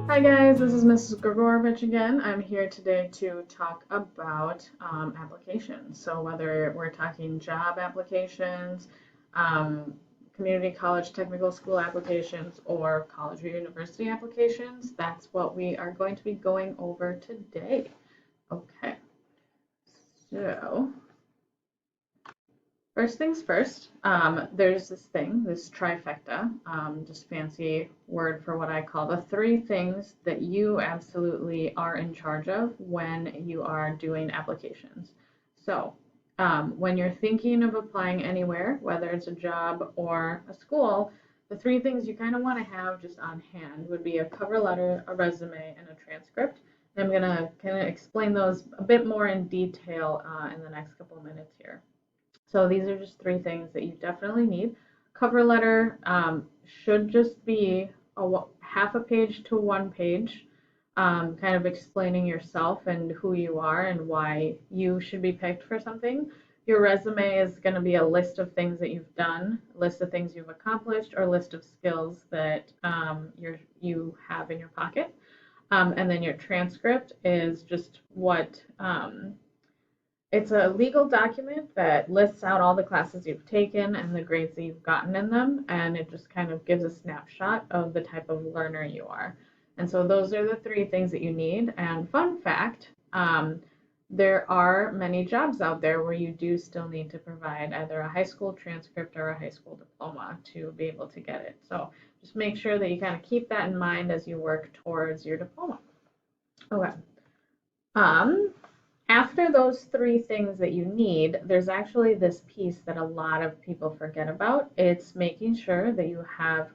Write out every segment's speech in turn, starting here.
Hi guys, this is Mrs. Grigorovich again. I'm here today to talk about applications. So whether we're talking job applications, um, community college technical school applications, or college or university applications, that's what we are going to be going over today. Okay, so first things first, there's this trifecta, just fancy word for what I call the three things that you absolutely are in charge of when you are doing applications. So, when you're thinking of applying anywhere, whether it's a job or a school, the three things you kind of want to have just on hand would be a cover letter, a resume, and a transcript. And I'm going to kind of explain those a bit more in detail in the next couple of minutes here. So these are just three things that you definitely need. Cover letter should just be half a page to one page, kind of explaining yourself and who you are and why you should be picked for something. Your resume is going to be a list of things that you've done, a list of things you've accomplished, or a list of skills that you have in your pocket. And then your transcript is just what it's a legal document that lists out all the classes you've taken and the grades that you've gotten in them, and it just kind of gives a snapshot of the type of learner you are. And so those are the three things that you need. And fun fact, there are many jobs out there where you do still need to provide either a high school transcript or a high school diploma to be able to get it. So just make sure that you kind of keep that in mind as you work towards your diploma. Okay. Um, After those three things that you need, there's actually this piece that a lot of people forget about. It's making sure that you have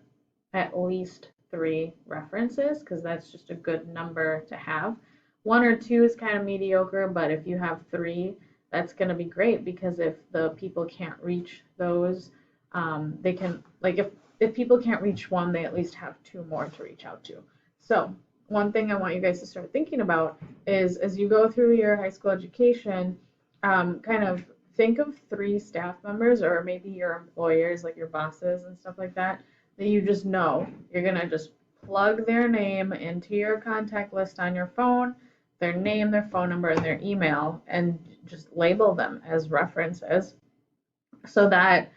at least three references because that's just a good number to have. One or two is kind of mediocre, but if you have three, that's going to be great because if the people can't reach those, they can, like, if people can't reach one, they at least have two more to reach out to. So one thing I want you guys to start thinking about is as you go through your high school education, kind of think of three staff members or maybe your employers, like your bosses and stuff like that, that you just know. You're going to just plug their name into your contact list on your phone, their name, their phone number, and their email, and just label them as references so that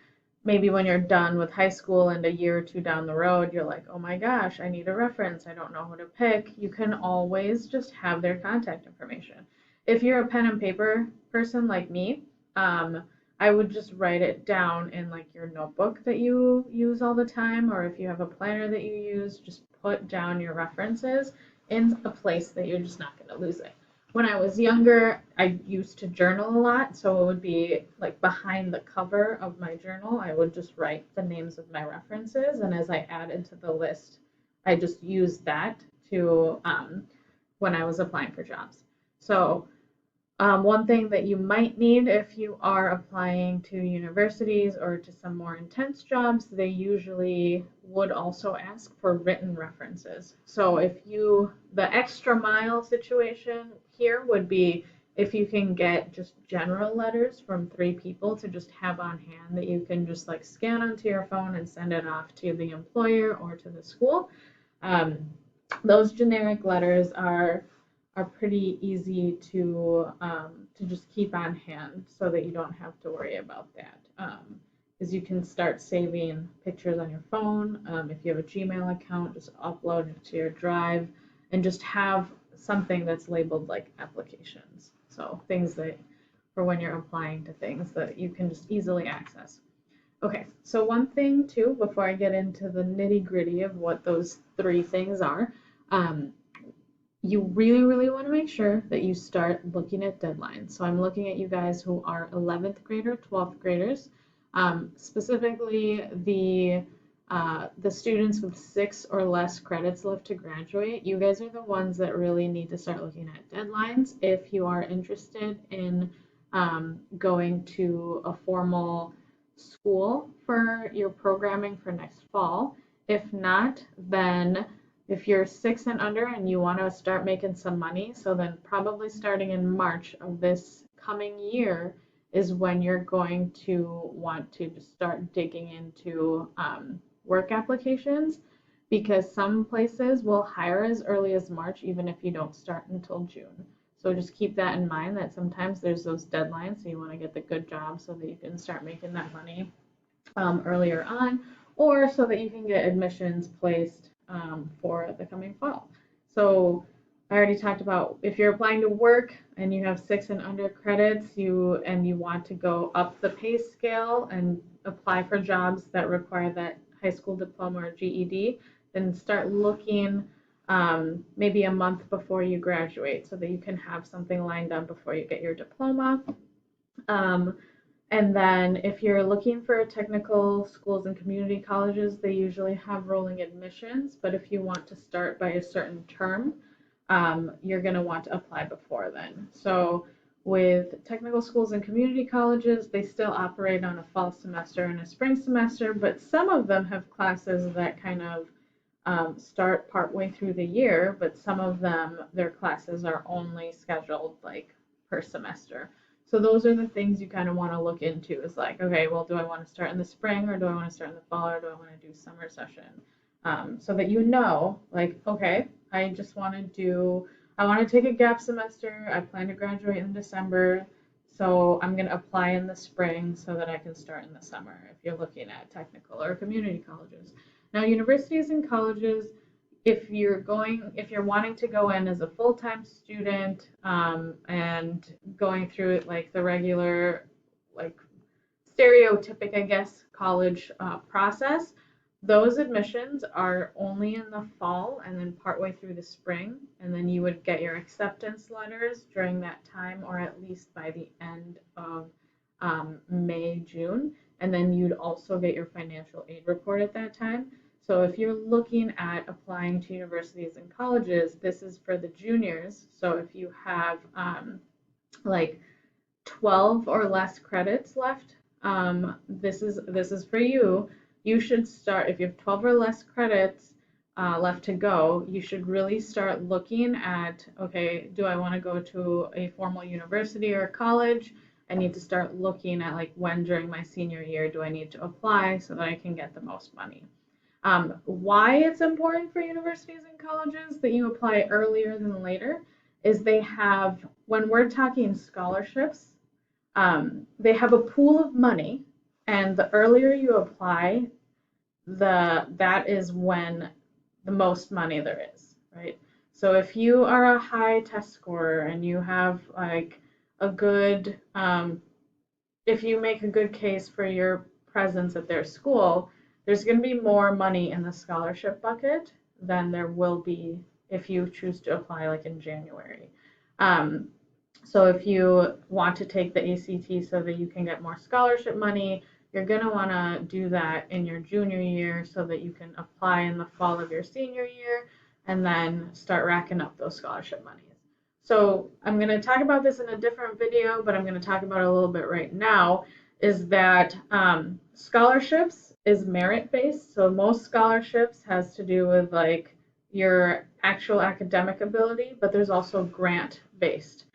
maybe when you're done with high school and a year or two down the road, you're like, oh my gosh, I need a reference. I don't know who to pick. You can always just have their contact information. If you're a pen and paper person like me, I would just write it down in like your notebook that you use all the time, or if you have a planner that you use, just put down your references in a place that you're just not going to lose it. When I was younger, I used to journal a lot, so it would be like behind the cover of my journal, I would just write the names of my references, and as I added to the list, I just used that to when I was applying for jobs. So one thing that you might need if you are applying to universities or to some more intense jobs, they usually would also ask for written references. So the extra mile situation here would be if you can get just general letters from three people to just have on hand that you can just like scan onto your phone and send it off to the employer or to the school. Um, those generic letters are pretty easy to just keep on hand so that you don't have to worry about that. Is you can start saving pictures on your phone. If you have a Gmail account, just upload it to your drive and just have something that's labeled like applications. So things that for when you're applying to things that you can just easily access. Okay, so one thing too, before I get into the nitty gritty of what those three things are, um, you really, really want to make sure that you start looking at deadlines. So I'm looking at you guys who are 11th grader, 12th graders, specifically the students with 6 or less credits left to graduate. You guys are the ones that really need to start looking at deadlines if you are interested in going to a formal school for your programming for next fall. If not, then if you're 6 and under and you want to start making some money, so then probably starting in March of this coming year is when you're going to want to just start digging into work applications. because some places will hire as early as March, even if you don't start until June. So just keep that in mind that sometimes there's those deadlines, so you want to get the good job so that you can start making that money earlier on, or so that you can get admissions placed for the coming fall. So I already talked about if you're applying to work and you have 6 and under credits, you want to go up the pay scale and apply for jobs that require that high school diploma or GED, then start looking maybe a month before you graduate so that you can have something lined up before you get your diploma. And then if you're looking for technical schools and community colleges, they usually have rolling admissions, but if you want to start by a certain term, you're going to want to apply before then. So with technical schools and community colleges, they still operate on a fall semester and a spring semester, but some of them have classes that kind of start partway through the year, but some of them, their classes are only scheduled like per semester. So those are the things you kind of want to look into is like, okay, well, do I want to start in the spring or do I want to start in the fall or do I want to do summer session? So that you know, like, okay, I want to take a gap semester. I plan to graduate in December. So I'm going to apply in the spring so that I can start in the summer if you're looking at technical or community colleges. Now, universities and colleges, if you're wanting to go in as a full-time student and going through it like the regular, like stereotypic, I guess, college process, those admissions are only in the fall and then partway through the spring, and then you would get your acceptance letters during that time, or at least by the end of May, June, and then you'd also get your financial aid report at that time. So if you're looking at applying to universities and colleges, this is for the juniors. So if you have like 12 or less credits left, this is for you. You should start, if you have 12 or less credits left to go, you should really start looking at, okay, do I want to go to a formal university or college? I need to start looking at like when during my senior year do I need to apply so that I can get the most money. Why it's important for universities and colleges that you apply earlier than later is they have, when we're talking scholarships, they have a pool of money, and the earlier you apply, that is when the most money there is, right? So if you are a high test scorer and you have like a good, if you make a good case for your presence at their school, there's going to be more money in the scholarship bucket than there will be if you choose to apply like in January. So if you want to take the ACT so that you can get more scholarship money, you're going to want to do that in your junior year so that you can apply in the fall of your senior year and then start racking up those scholarship monies. So I'm going to talk about this in a different video, but I'm going to talk about it a little bit right now, is that scholarships is merit-based. So most scholarships has to do with like your actual academic ability, but there's also grant-based.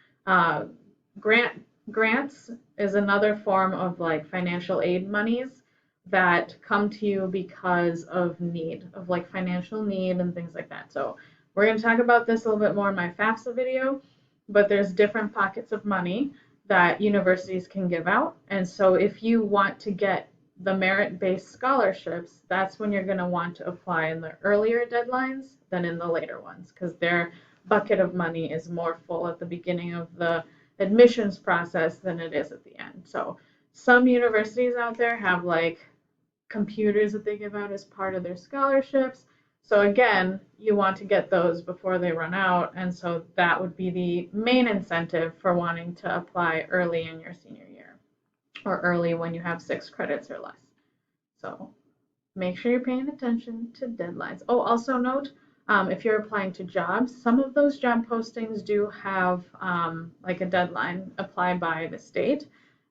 Grants is another form of like financial aid monies that come to you because of need, of like financial need and things like that. So we're going to talk about this a little bit more in my FAFSA video, but there's different pockets of money that universities can give out. And so if you want to get the merit-based scholarships, that's when you're going to want to apply in the earlier deadlines than in the later ones, because their bucket of money is more full at the beginning of the admissions process than it is at the end. So some universities out there have like computers that they give out as part of their scholarships. So again, you want to get those before they run out, and so that would be the main incentive for wanting to apply early in your senior year, or early when you have 6 credits or less. So make sure you're paying attention to deadlines. Oh, also note, if you're applying to jobs, some of those job postings do have like a deadline applied by the state,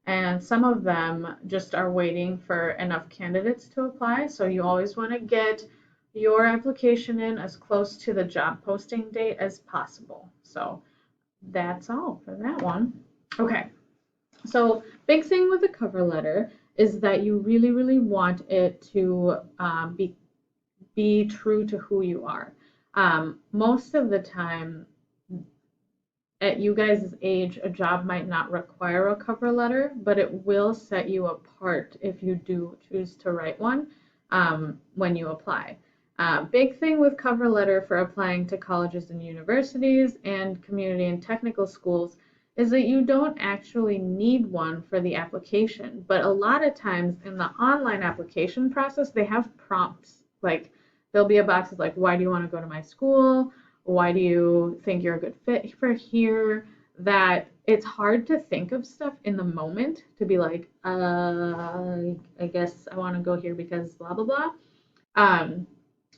and some of them just are waiting for enough candidates to apply. So you always want to get your application in as close to the job posting date as possible. So that's all for that one. Okay, so big thing with the cover letter is that you really, really want it to be be true to who you are. Most of the time, at you guys' age, a job might not require a cover letter, but it will set you apart if you do choose to write one when you apply. Big thing with cover letter for applying to colleges and universities and community and technical schools is that you don't actually need one for the application. But a lot of times in the online application process, they have prompts. Like there'll be a box that's like, why do you want to go to my school? Why do you think you're a good fit for here? That it's hard to think of stuff in the moment to be like, I guess I want to go here because blah blah blah. Um,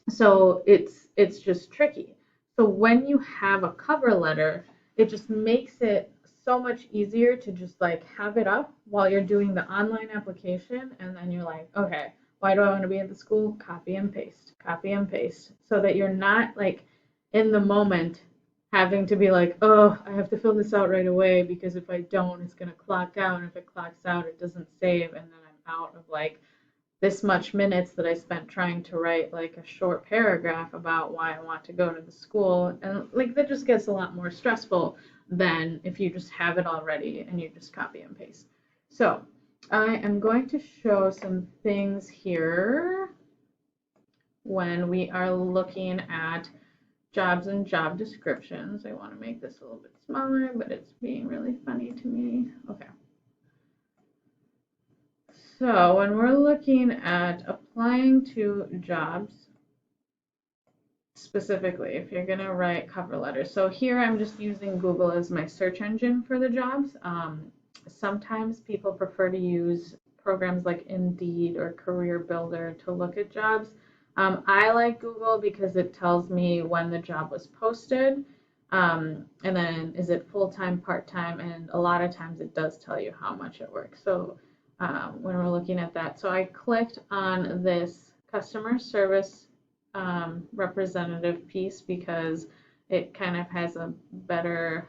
so it's just tricky. So when you have a cover letter, it just makes it so much easier to just like have it up while you're doing the online application, and then you're like, okay, why do I want to be at the school? Copy and paste, so that you're not like in the moment having to be like, oh, I have to fill this out right away because if I don't, it's gonna clock out, and if it clocks out, it doesn't save, and then I'm out of like this much minutes that I spent trying to write like a short paragraph about why I want to go to the school. And like that just gets a lot more stressful than if you just have it already and you just copy and paste. So I am going to show some things here when we are looking at jobs and job descriptions. I want to make this a little bit smaller, but it's being really funny to me. Okay. So when we're looking at applying to jobs, specifically, if you're going to write cover letters, so here I'm just using Google as my search engine for the jobs. Sometimes people prefer to use programs like Indeed or Career Builder to look at jobs. I like Google because it tells me when the job was posted, and then is it full-time, part-time, and a lot of times it does tell you how much it works. So when we're looking at that. So I clicked on this customer service representative piece because it kind of has a better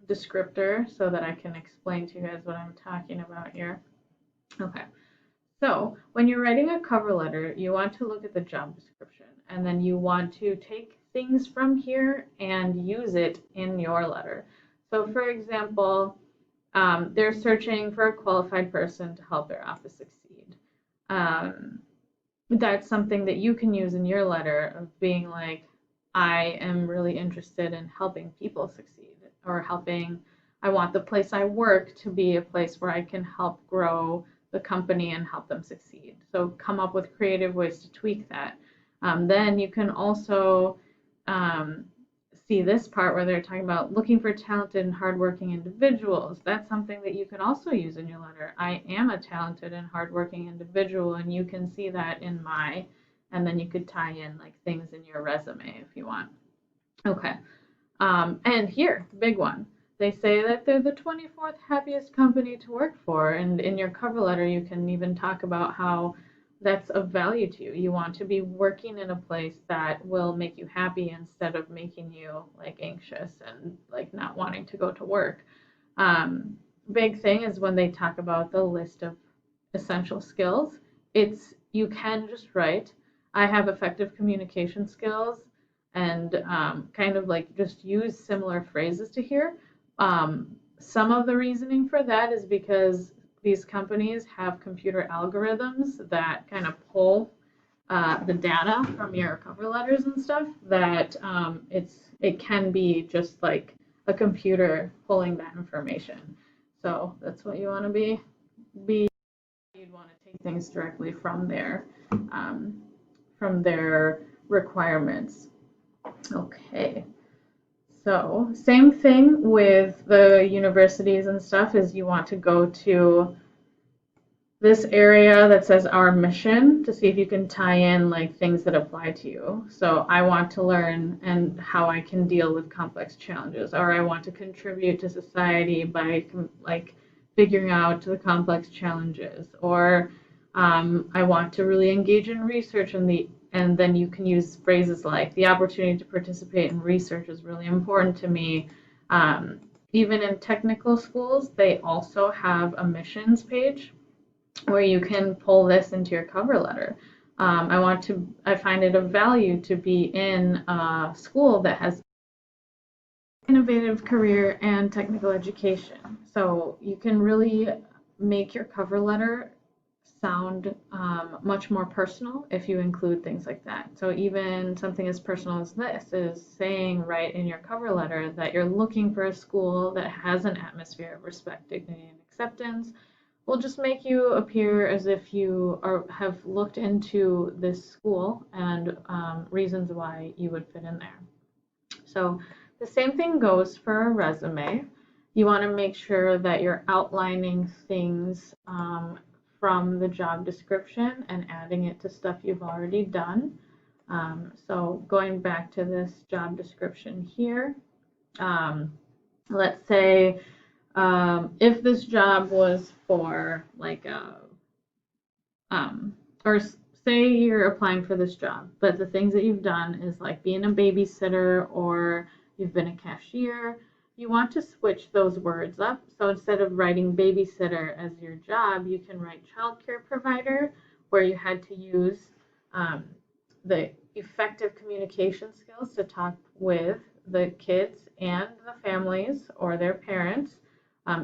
descriptor so that I can explain to you guys what I'm talking about here. Okay, so when you're writing a cover letter, you want to look at the job description, and then you want to take things from here and use it in your letter. So for example, they're searching for a qualified person to help their office succeed. That's something that you can use in your letter of being like, I am really interested in helping people succeed, or I want the place I work to be a place where I can help grow the company and help them succeed. So come up with creative ways to tweak that. Then you can also see this part where they're talking about looking for talented and hardworking individuals. That's something that you can also use in your letter. I am a talented and hardworking individual, and you can see that in and then you could tie in like things in your resume if you want. Okay. And here, the big one. They say that they're the 24th happiest company to work for, and in your cover letter, you can even talk about how that's of value to you. You want to be working in a place that will make you happy instead of making you like anxious and like not wanting to go to work. Big thing is when they talk about the list of essential skills, you can just write, I have effective communication skills, and kind of like just use similar phrases to here. Some of the reasoning for that is because these companies have computer algorithms that kind of pull the data from your cover letters and stuff, that it can be just like a computer pulling that information. So that's what you want to be. You'd want to take things directly from their requirements. Okay. So same thing with the universities and stuff, is you want to go to this area that says our mission to see if you can tie in like things that apply to you. So I want to learn and how I can deal with complex challenges, or I want to contribute to society by like figuring out the complex challenges, or I want to really engage in research, and then you can use phrases like the opportunity to participate in research is really important to me. Even in technical schools, they also have a missions page where you can pull this into your cover letter. I find it of value to be in a school that has innovative career and technical education. So you can really make your cover letter sound much more personal if you include things like that. So even something as personal as this is saying right in your cover letter that you're looking for a school that has an atmosphere of respect, dignity, and acceptance will just make you appear as if you have looked into this school and reasons why you would fit in there. So the same thing goes for a resume. You want to make sure that you're outlining things from the job description and adding it to stuff you've already done. So going back to this job description here, let's say if this job was for like or say you're applying for this job, but the things that you've done is like being a babysitter or you've been a cashier, you want to switch those words up. So instead of writing babysitter as your job, you can write childcare provider, where you had to use the effective communication skills to talk with the kids and the families or their parents.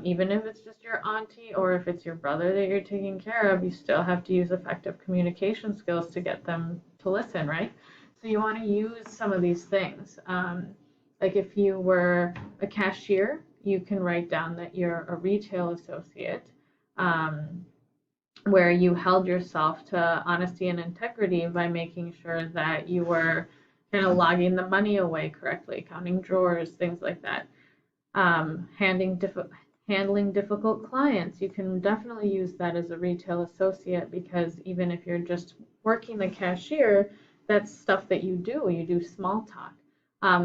Even if it's just your auntie or if it's your brother that you're taking care of, you still have to use effective communication skills to get them to listen, right? So you want to use some of these things. Like if you were a cashier, you can write down that you're a retail associate, where you held yourself to honesty and integrity by making sure that you were kind of logging the money away correctly, counting drawers, things like that. Handling difficult clients, you can definitely use that as a retail associate, because even if you're just working the cashier, that's stuff that you do small talk.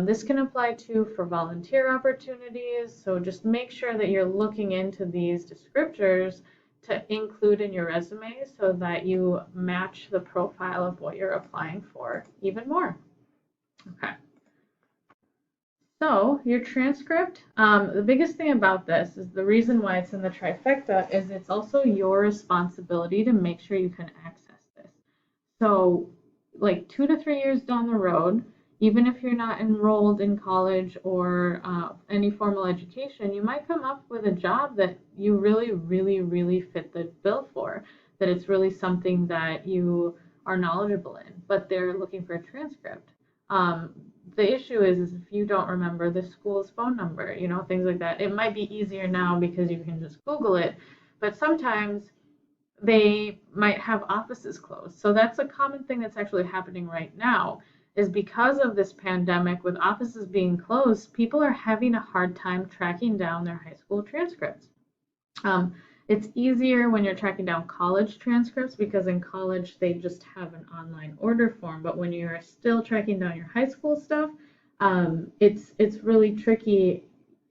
This can apply too for volunteer opportunities, so just make sure that you're looking into these descriptors to include in your resume so that you match the profile of what you're applying for even more. Okay. So your transcript, the biggest thing about this is the reason why it's in the trifecta is it's also your responsibility to make sure you can access this. So like 2 to 3 years down the road, even if you're not enrolled in college or any formal education, you might come up with a job that you really, really, really fit the bill for, that it's really something that you are knowledgeable in, but they're looking for a transcript. The issue is if you don't remember the school's phone number, things like that. It might be easier now because you can just Google it, but sometimes they might have offices closed. So that's a common thing that's actually happening right now, is because of this pandemic with offices being closed, people are having a hard time tracking down their high school transcripts. It's easier when you're tracking down college transcripts because in college they just have an online order form. But when you're still tracking down your high school stuff, it's really tricky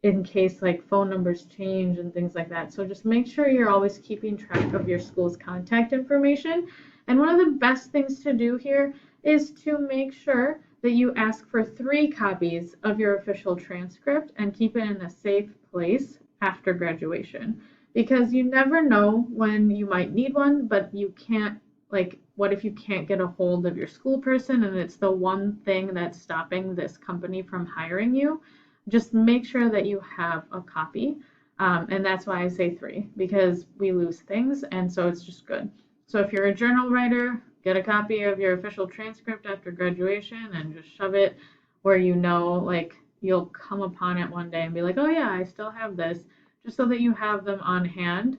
in case like phone numbers change and things like that. So just make sure you're always keeping track of your school's contact information. And one of the best things to do here is to make sure that you ask for 3 copies of your official transcript and keep it in a safe place after graduation. Because you never know when you might need one, but you can't, like, what if you can't get a hold of your school person and it's the one thing that's stopping this company from hiring you? Just make sure that you have a copy. And that's why I say 3, because we lose things, and so it's just good. So if you're a journal writer, get a copy of your official transcript after graduation and just shove it where like you'll come upon it one day and be like, oh yeah, I still have this, just so that you have them on hand.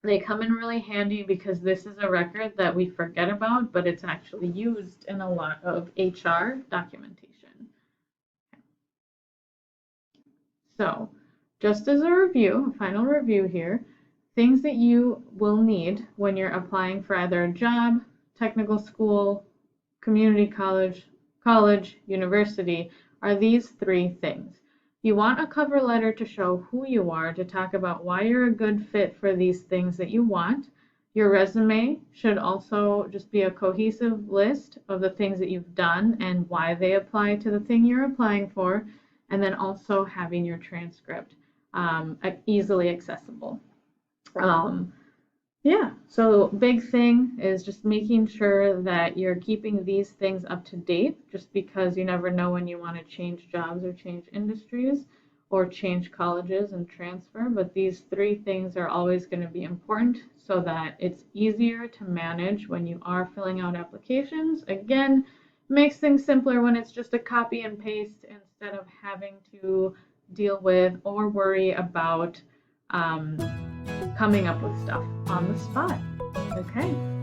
They come in really handy because this is a record that we forget about, but it's actually used in a lot of HR documentation. So just as a final review here, things that you will need when you're applying for either a job, technical school, community college, university, are these 3 things. You want a cover letter to show who you are, to talk about why you're a good fit for these things that you want. Your resume should also just be a cohesive list of the things that you've done and why they apply to the thing you're applying for, and then also having your transcript easily accessible. Yeah, so big thing is just making sure that you're keeping these things up to date, just because you never know when you want to change jobs or change industries or change colleges and transfer. But these three things are always going to be important so that it's easier to manage when you are filling out applications. Again, makes things simpler when it's just a copy and paste instead of having to deal with or worry about um, coming up with stuff on the spot. Okay.